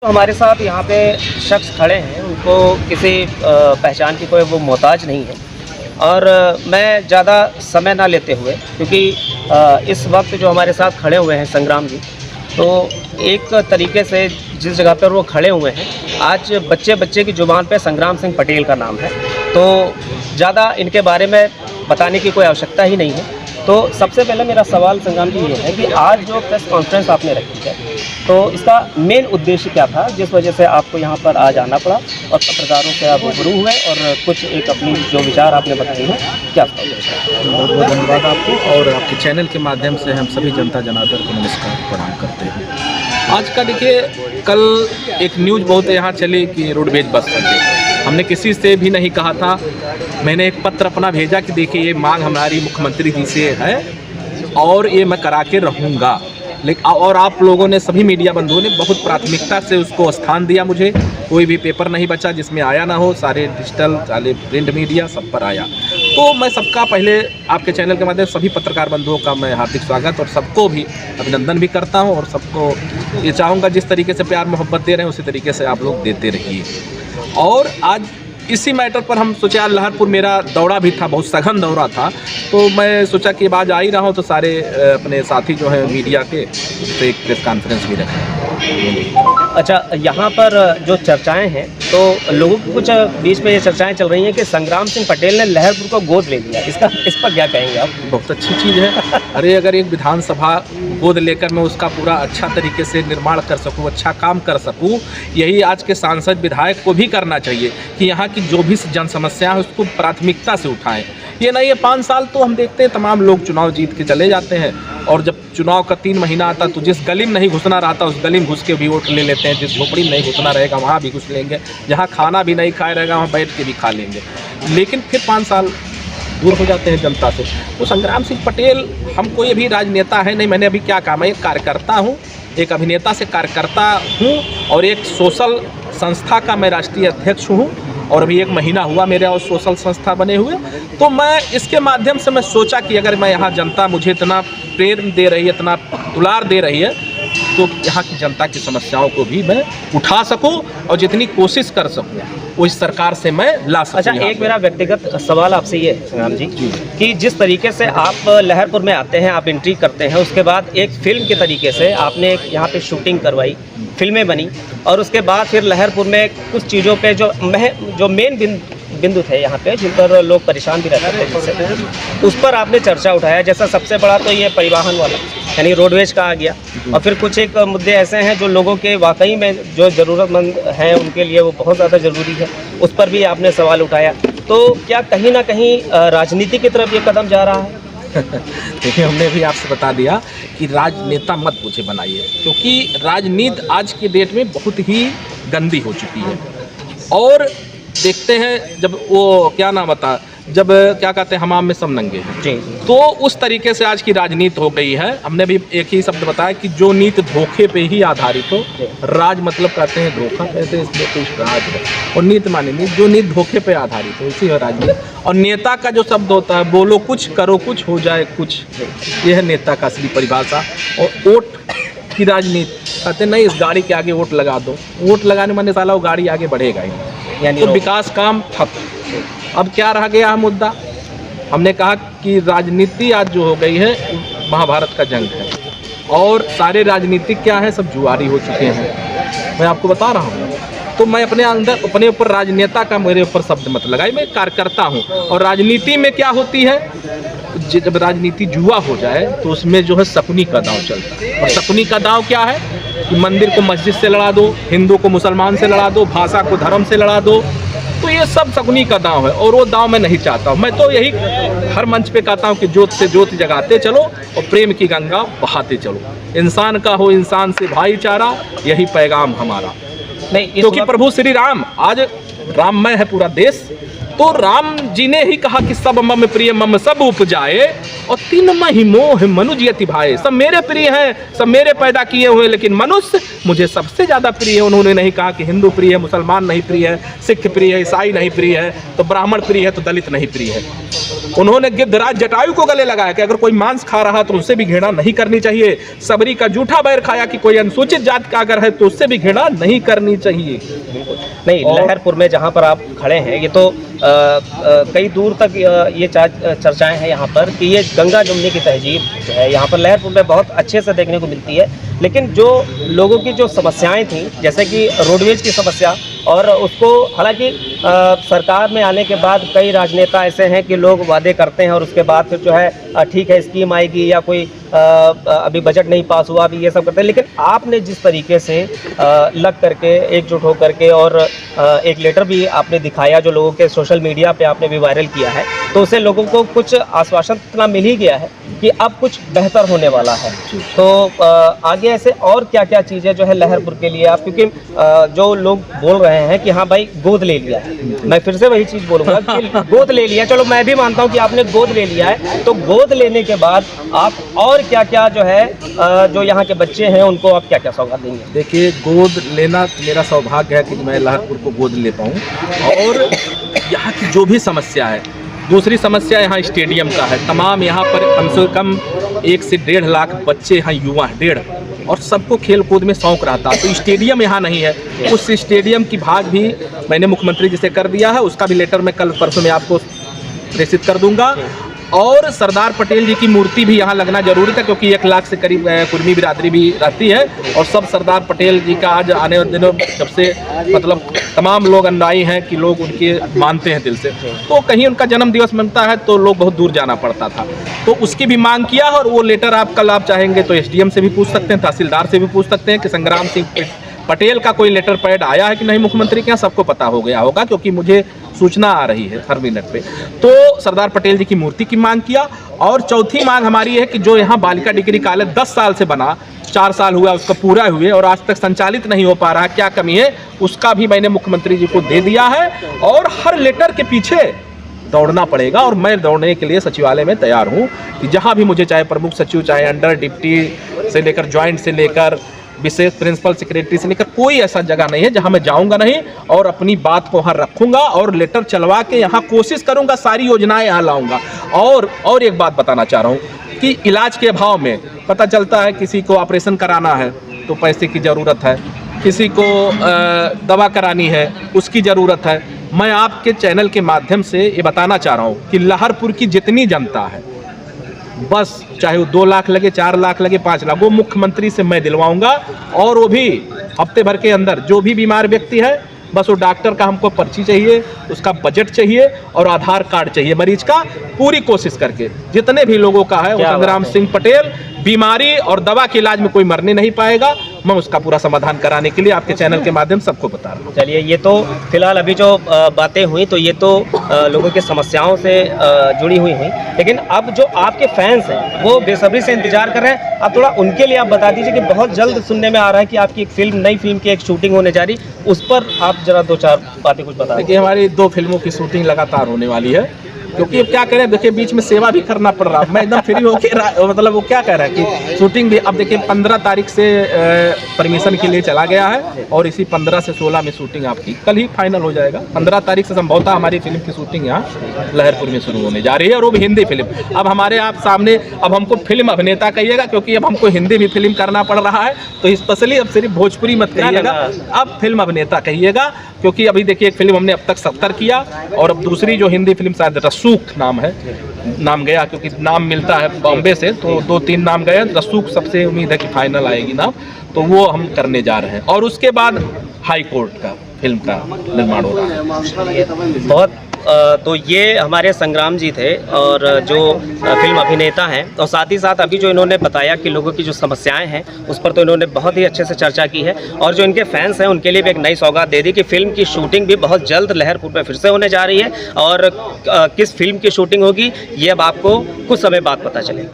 हमारे साथ यहाँ पे शख्स खड़े हैं, उनको किसी पहचान की कोई वो मोहताज नहीं है। और मैं ज़्यादा समय ना लेते हुए, क्योंकि इस वक्त जो हमारे साथ खड़े हुए हैं संग्राम जी, तो एक तरीके से जिस जगह पर वो खड़े हुए हैं, आज बच्चे बच्चे की ज़ुबान पे संग्राम सिंह पटेल का नाम है, तो ज़्यादा इनके बारे में बताने की कोई आवश्यकता ही नहीं है। तो सबसे पहले मेरा सवाल संग्राम जी ये है कि आज जो प्रेस कॉन्फ्रेंस आपने रखी है, तो इसका मेन उद्देश्य क्या था जिस वजह से आपको यहाँ पर आज आना पड़ा और पत्रकारों से आप रूबरू हुए और कुछ एक अपनी जो विचार आपने बताई है, क्या था उद्देश्य? बहुत बहुत धन्यवाद आपको और आपके चैनल के माध्यम से हम सभी जनता जनार्दन को नमस्कार प्रणाम करते हैं। आज का देखिए, कल एक न्यूज़ बहुत यहाँ चली कि रोडवेज बस अड्डे, हमने किसी से भी नहीं कहा था। मैंने एक पत्र अपना भेजा कि देखिए ये मांग हमारी मुख्यमंत्री जी से है और ये मैं करा के रहूँगा। लेकिन और आप लोगों ने, सभी मीडिया बंधुओं ने बहुत प्राथमिकता से उसको स्थान दिया। मुझे कोई भी पेपर नहीं बचा जिसमें आया ना हो, सारे डिजिटल, सारे प्रिंट मीडिया सब पर आया। तो मैं सबका पहले आपके चैनल के माध्यम से सभी पत्रकार बंधुओं का मैं हार्दिक स्वागत और सबको भी अभिनंदन भी करता हूं और सबको ये चाहूँगा जिस तरीके से प्यार मोहब्बत दे रहे हैं उसी तरीके से आप लोग देते रहिए। और आज इसी मैटर पर हम सोचे, आज लहरपुर मेरा दौरा भी था, बहुत सघन दौरा था, तो मैं सोचा कि आज आ ही रहा हूँ तो सारे अपने साथी जो हैं मीडिया के तो एक प्रेस कॉन्फ्रेंस भी रखें। अच्छा, यहाँ पर जो चर्चाएं हैं, तो लोगों की कुछ बीच में ये चर्चाएं चल रही हैं कि संग्राम सिंह पटेल ने लहरपुर को गोद ले लिया, इस पर क्या कहेंगे आप? बहुत अच्छी चीज़ है। अरे अगर एक विधानसभा गोद लेकर मैं उसका पूरा अच्छा तरीके से निर्माण कर सकूं, अच्छा काम कर सकूं, यही आज के सांसद विधायक को भी करना चाहिए कि यहाँ की जो भी जन समस्या है उसको प्राथमिकता से उठाएं। ये नहीं है 5 साल तो हम देखते हैं तमाम लोग चुनाव जीत के चले जाते हैं और जब चुनाव का 3 महीना आता तो जिस गली में नहीं घुसना रहता उस गली में घुस के भी वोट ले लेते हैं, जिस झोपड़ी में नहीं घुसना रहेगा वहाँ भी घुस लेंगे, जहाँ खाना भी नहीं खाए रहेगा वहाँ बैठ के भी खा लेंगे, लेकिन फिर 5 साल दूर हो जाते हैं जनता से। तो संग्राम सिंह पटेल, हमको ये भी राजनेता है नहीं, मैंने अभी क्या कहा, मैं एक कार्यकर्ता हूँ, एक अभिनेता से कार्यकर्ता हूँ और एक सोशल संस्था का मैं राष्ट्रीय अध्यक्ष हूँ और अभी 1 महीना हुआ मेरे और सोशल संस्था बने हुए। तो मैं इसके माध्यम से मैं सोचा कि अगर मैं यहाँ जनता मुझे इतना प्रेम दे रही है, इतना दुलार दे रही है, तो यहाँ की जनता की समस्याओं को भी मैं उठा सकूं और जितनी कोशिश कर सकूं वो इस सरकार से मैं ला सकूं। अच्छा, एक मेरा व्यक्तिगत सवाल आपसे ये संग्राम जी कि जिस तरीके से आप लहरपुर में आते हैं, आप एंट्री करते हैं, उसके बाद एक फिल्म के तरीके से आपने यहाँ पे शूटिंग करवाई, फिल्में बनी और उसके बाद फिर लहरपुर में कुछ चीज़ों पे जो मेन बिंदु थे यहाँ पे, जिन पर लोग परेशान भी रहते थे जिससे, उस पर आपने चर्चा उठाया। जैसा सबसे बड़ा तो ये परिवहन वाला, यानी रोडवेज का आ गया, और फिर कुछ एक मुद्दे ऐसे हैं जो लोगों के वाकई में जो ज़रूरतमंद हैं उनके लिए वो बहुत ज़्यादा ज़रूरी है, उस पर भी आपने सवाल उठाया। तो क्या कहीं ना कहीं राजनीति की तरफ ये कदम जा रहा है? देखिए, हमने भी आपसे बता दिया कि राजनेता मत मुझे बनाइए, क्योंकि राजनीति आज की डेट में बहुत ही गंदी हो चुकी है। और देखते हैं जब वो क्या नाम बता, जब क्या कहते हैं हमाम में सब नंगे हैं जी, तो उस तरीके से आज की राजनीति हो गई है। हमने भी एक ही शब्द बताया कि जो नीति धोखे पे ही आधारित हो, राज मतलब कहते हैं धोखा, कहते हैं इसमें कुछ राज है, और नीति माने नीति, जो नीति धोखे पे आधारित हो इसी है राजनीति। और नेता का जो शब्द होता है, बोलो कुछ करो कुछ हो जाए कुछ, यह है नेता का असली परिभाषा। और वोट की राजनीति, कहते नहीं इस गाड़ी के आगे वोट लगा दो, वोट लगाने माने साला वो गाड़ी आगे बढ़ेगा ही, यानी तो विकास काम ठप। अब क्या रह गया मुद्दा, हमने कहा कि राजनीति आज जो हो गई है महाभारत का जंग है और सारे राजनीतिक क्या है, सब जुआरी हो चुके हैं। मैं आपको बता रहा हूँ, तो मैं अपने अंदर अपने ऊपर राजनेता का मेरे ऊपर शब्द मत लगाई, मैं कार्यकर्ता हूँ। और राजनीति में क्या होती है, जब राजनीति जुआ हो जाए तो उसमें जो है शकुनी का दांव चलता है। और शकुनी का दांव क्या है कि मंदिर को मस्जिद से लड़ा दो, हिंदू को मुसलमान से लड़ा दो, भाषा को धर्म से लड़ा दो, तो ये सब शकुनी का दांव है और वो दांव मैं नहीं चाहता हूँ। मैं तो यही हर मंच पे कहता हूँ कि ज्योत से ज्योत जगाते चलो और प्रेम की गंगा बहाते चलो, इंसान का हो इंसान से भाईचारा, यही पैगाम हमारा। नहीं, क्योंकि प्रभु श्री राम, आज राममय है पूरा देश, तो राम जी ने ही कहा कि सब मम प्रिय मम सब उपजाए और तीन मही मोह मनुज यति भाए। सब मेरे प्रिय हैं, सब मेरे पैदा किए हुए, लेकिन मनुष्य मुझे सबसे ज्यादा प्रिय है। उन्होंने नहीं कहा कि हिंदू प्रिय है, मुसलमान नहीं प्रिय है, सिख प्रिय है, ईसाई नहीं प्रिय है, तो ब्राह्मण प्रिय है, तो दलित नहीं प्रिय है। उन्होंने गिद्धराज जटायु को गले लगाया कि अगर कोई मांस खा रहा तो उससे भी घृणा नहीं करनी चाहिए। सबरी का जूठा बैर खाया कि कोई अनुसूचित जात का अगर है तो उससे भी घृणा नहीं करनी चाहिए। नहीं, लहरपुर में जहाँ पर आप खड़े हैं, ये तो कई दूर तक ये चर्चाएं हैं यहाँ पर कि ये गंगा जमुनी की तहजीब जो है यहाँ पर लहरपुर में बहुत अच्छे से देखने को मिलती है। लेकिन जो लोगों की जो समस्याएं थी, जैसे कि रोडवेज की समस्या, और उसको हालांकि सरकार में आने के बाद कई राजनेता ऐसे हैं कि लोग वादे करते हैं और उसके बाद फिर जो है ठीक है स्कीम आएगी या कोई अभी बजट नहीं पास हुआ, अभी ये सब करते हैं। लेकिन आपने जिस तरीके से लग करके एकजुट हो करके और एक लेटर भी आपने दिखाया जो लोगों के सोशल मीडिया पे आपने भी वायरल किया है, तो उससे लोगों को कुछ आश्वासन इतना मिल ही गया है कि अब कुछ बेहतर होने वाला है। तो आगे ऐसे और क्या क्या चीज़ें जो है लहरपुर के लिए आप, क्योंकि जो लोग बोल रहे हैं कि हाँ भाई गोद ले लिया है, मैं फिर से वही चीज़ बोलूँगा कि गोद ले लिया, चलो मैं भी मानता हूँ कि आपने गोद ले लिया है, तो गोद लेने के बाद आप और क्या क्या जो है जो यहाँ के बच्चे हैं उनको आप क्या क्या सौगात देंगे? देखिए, गोद लेना मेरा सौभाग्य है कि मैं लहरपुर को गोद ले पाऊँ। और यहाँ की जो भी समस्या है, दूसरी समस्या यहाँ स्टेडियम का है। तमाम यहाँ पर कम से कम 1 से 1.5 लाख बच्चे यहाँ युवा हैं, 1.5, और सबको खेल कूद में शौक रहता है, तो स्टेडियम यहाँ नहीं है। उस स्टेडियम की भाग भी मैंने मुख्यमंत्री जी से कर दिया है, उसका भी लेटर मैं कल परसों में आपको प्रेषित कर दूंगा। और सरदार पटेल जी की मूर्ति भी यहाँ लगना जरूरी था, क्योंकि 1 लाख से करीब कुर्मी बिरादरी भी रहती है, और सब सरदार पटेल जी का आज आने वाले दिनों जब से मतलब तमाम लोग अनुयायी हैं कि लोग उनके मानते हैं दिल से, तो कहीं उनका जन्म दिवस मनता है तो लोग बहुत दूर जाना पड़ता था, तो उसकी भी मांग किया। और वो लेटर आप कल आप चाहेंगे तो SDM से भी पूछ सकते हैं, तहसीलदार से भी पूछ सकते हैं कि संग्राम सिंह पटेल का कोई लेटर पैड आया है कि नहीं मुख्यमंत्री के यहाँ। सबको पता हो गया होगा क्योंकि मुझे सूचना आ रही है हर मिनट पे। तो सरदार पटेल जी की मूर्ति की मांग किया। और चौथी मांग हमारी है कि जो यहाँ बालिका डिग्री कॉलेज 10 साल से बना, 4 साल हुआ उसका पूरा हुए और आज तक संचालित नहीं हो पा रहा, क्या कमी है, उसका भी मैंने मुख्यमंत्री जी को दे दिया है। और हर लेटर के पीछे दौड़ना पड़ेगा, और मैं दौड़ने के लिए सचिवालय में तैयार हूँ कि जहाँ भी मुझे, चाहे प्रमुख सचिव, चाहे अंडर डिप्टी से लेकर ज्वाइंट से लेकर विशेष प्रिंसिपल सेक्रेटरी से लेकर, कोई ऐसा जगह नहीं है जहां मैं जाऊंगा नहीं, और अपनी बात को वहां रखूंगा और लेटर चलवा के यहां कोशिश करूंगा, सारी योजनाएं यहां लाऊंगा। और एक बात बताना चाह रहा हूं कि इलाज के अभाव में पता चलता है किसी को ऑपरेशन कराना है तो पैसे की ज़रूरत है, किसी को दवा करानी है उसकी ज़रूरत है। मैं आपके चैनल के माध्यम से ये बताना चाह रहा हूँ कि लहरपुर की जितनी जनता है, बस चाहे वो 2 लाख लगे, 4 लाख लगे, 5 लाख, वो मुख्यमंत्री से मैं दिलवाऊंगा। और वो भी हफ्ते भर के अंदर। जो भी बीमार व्यक्ति है, बस वो डॉक्टर का हमको पर्ची चाहिए, उसका बजट चाहिए और आधार कार्ड चाहिए मरीज का, पूरी कोशिश करके जितने भी लोगों का है वो संग्राम सिंह पटेल बीमारी और दवा के इलाज में कोई मरने नहीं पाएगा। मैं उसका पूरा समाधान कराने के लिए आपके चैनल के माध्यम सबको बता रहा हूँ। चलिए, ये तो फिलहाल अभी जो बातें हुई तो ये तो लोगों की समस्याओं से जुड़ी हुई हुई, लेकिन अब जो आपके फैंस हैं वो बेसब्री से इंतजार कर रहे हैं। अब थोड़ा उनके लिए आप बता दीजिए कि बहुत जल्द सुनने में आ रहा है कि आपकी एक फिल्म, नई फिल्म की एक शूटिंग होने जा रही, उस पर आप जरा 2-4 बातें कुछ बता दीजिए। हमारी 2 फिल्मों की शूटिंग लगातार होने वाली है, क्योंकि अब क्या करें, देखिए बीच में सेवा भी करना पड़ रहा, मैं एकदम फ्री होकर मतलब वो क्या कह रहा है कि शूटिंग भी अब देखिए 15 तारीख से परमिशन के लिए चला गया है, और इसी 15 से 16 में शूटिंग आपकी कल ही फाइनल हो जाएगा। 15 तारीख से संभवतः हमारी फिल्म की शूटिंग यहाँ लहरपुर में शुरू होने जा रही है, और वो भी हिंदी फिल्म। अब हमारे आप सामने, अब हमको फिल्म अभिनेता कहिएगा क्योंकि अब हमको हिंदी भी फिल्म करना पड़ रहा है, तो स्पेशली अब सिर्फ भोजपुरी मत कहिएगा, अब फिल्म अभिनेता कहिएगा, क्योंकि अभी देखिए एक फिल्म हमने अब तक 70 किया, और अब दूसरी जो हिंदी फिल्म शायद रसूख नाम है, नाम गया क्योंकि नाम मिलता है बॉम्बे से, तो 2-3 नाम गए, रसूख सबसे उम्मीद है कि फाइनल आएगी नाम, तो वो हम करने जा रहे हैं। और उसके बाद हाई कोर्ट का फिल्म का निर्माण हो रहा है। बहुत तो ये हमारे संग्राम जी थे, और जो फिल्म अभिनेता हैं, और साथ ही साथ अभी जो इन्होंने बताया कि लोगों की जो समस्याएं हैं उस पर तो इन्होंने बहुत ही अच्छे से चर्चा की है, और जो इनके फैंस हैं उनके लिए भी एक नई सौगात दे दी कि फिल्म की शूटिंग भी बहुत जल्द लहरपुर में फिर से होने जा रही है, और किस फिल्म की शूटिंग होगी ये अब आपको कुछ समय बाद पता चलेगा।